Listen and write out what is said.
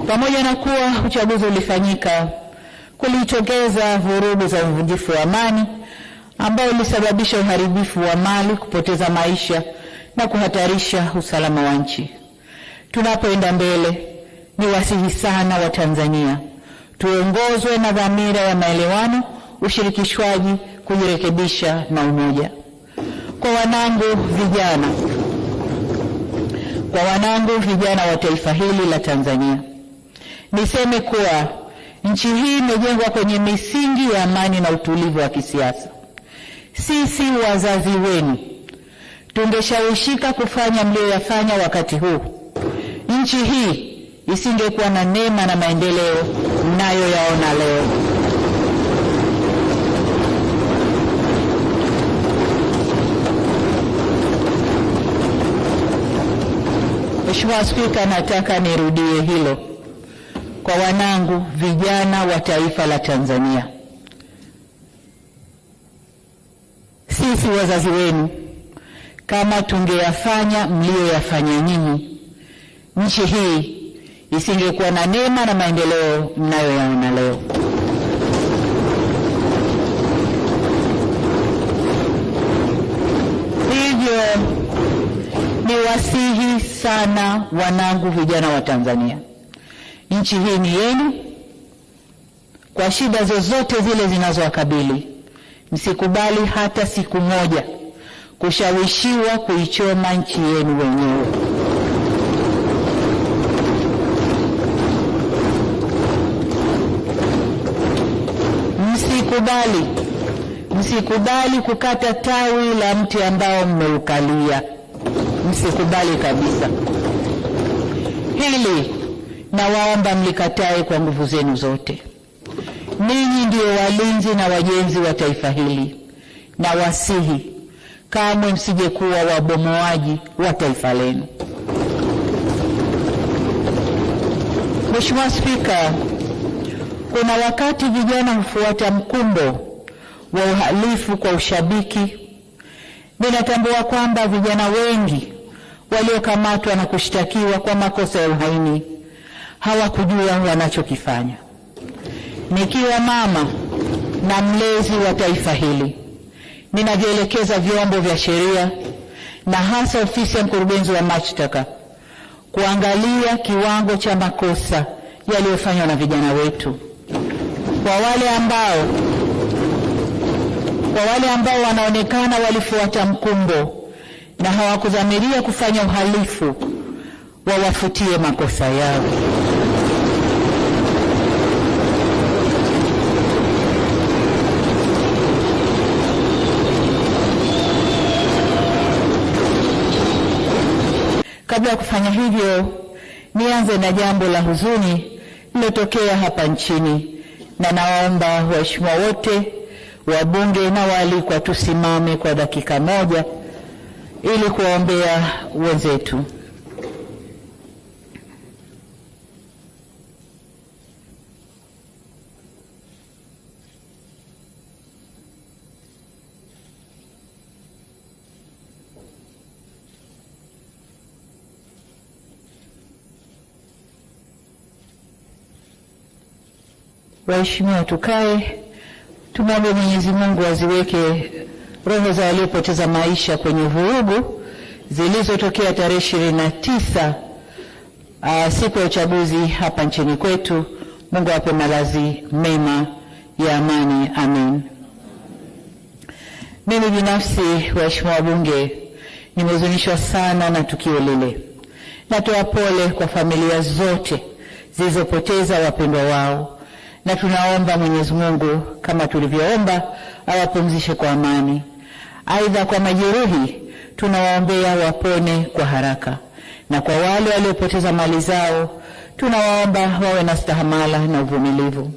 Pamoja na kuwa uchaguzi ulifanyika, kulitokeza vurugu za uvunjifu wa amani ambao ulisababisha uharibifu wa mali, kupoteza maisha na kuhatarisha usalama wa nchi. Tunapoenda mbele, ni wasihi sana wa Tanzania tuongozwe na dhamira ya maelewano, ushirikishwaji, kujirekebisha na umoja. Kwa wanangu vijana wa taifa hili la Tanzania, niseme kuwa nchi hii imejengwa kwenye misingi ya amani na utulivu wa kisiasa. Sisi wazazi wenu tungeshawishika kufanya mlioyafanya wakati huu, nchi hii isingekuwa na neema na maendeleo mnayoyaona leo. Mheshimiwa Spika, nataka nirudie hilo kwa wanangu vijana wa taifa la Tanzania. Sisi wazazi wenu, kama tungeyafanya mlioyafanya nyinyi, nchi hii isingekuwa na neema na maendeleo mnayoyaona leo. Hivyo niwasihi sana wanangu vijana wa Tanzania, nchi hii ni yenu. Kwa shida zozote zile zinazowakabili, msikubali hata siku moja kushawishiwa kuichoma nchi yenu wenyewe. Msikubali kukata tawi la mti ambao mmeukalia. Msikubali kabisa. Hili nawaomba mlikatae kwa nguvu zenu zote. Ninyi ndio walinzi na wajenzi wa taifa hili, na wasihi kamwe msije kuwa wabomoaji wa taifa lenu. Mheshimiwa Spika, kuna wakati vijana hufuata mkumbo wa uhalifu kwa ushabiki. Ninatambua kwamba vijana wengi waliokamatwa na kushtakiwa kwa makosa ya uhaini hawakujua wanachokifanya. Nikiwa mama na mlezi wa taifa hili, ninavielekeza vyombo vya sheria na hasa ofisi ya mkurugenzi wa mashtaka kuangalia kiwango cha makosa yaliyofanywa na vijana wetu. Kwa wale ambao wanaonekana walifuata mkumbo na hawakudhamiria kufanya uhalifu, wawafutie makosa yao. Kabla ya kufanya hivyo, nianze na jambo la huzuni lililotokea hapa nchini, na naomba waheshimiwa wote, wabunge na waalikwa, tusimame kwa dakika moja ili kuwaombea wenzetu. Waheshimiwa, tukae. Tumwombe Mwenyezi Mungu aziweke roho za waliopoteza maisha kwenye vurugu zilizotokea tarehe 29 siku ya uchaguzi hapa nchini kwetu. Mungu awape malazi mema ya amani. Amen. Mimi binafsi, waheshimiwa wabunge, nimehuzunishwa sana na tukio lile. Natoa pole kwa familia zote zilizopoteza wapendwa wao, na tunaomba Mwenyezi Mungu kama tulivyoomba awapumzishe kwa amani. Aidha, kwa majeruhi tunawaombea wapone kwa haraka, na kwa wale waliopoteza mali zao tunawaomba wawe na stahamala na uvumilivu.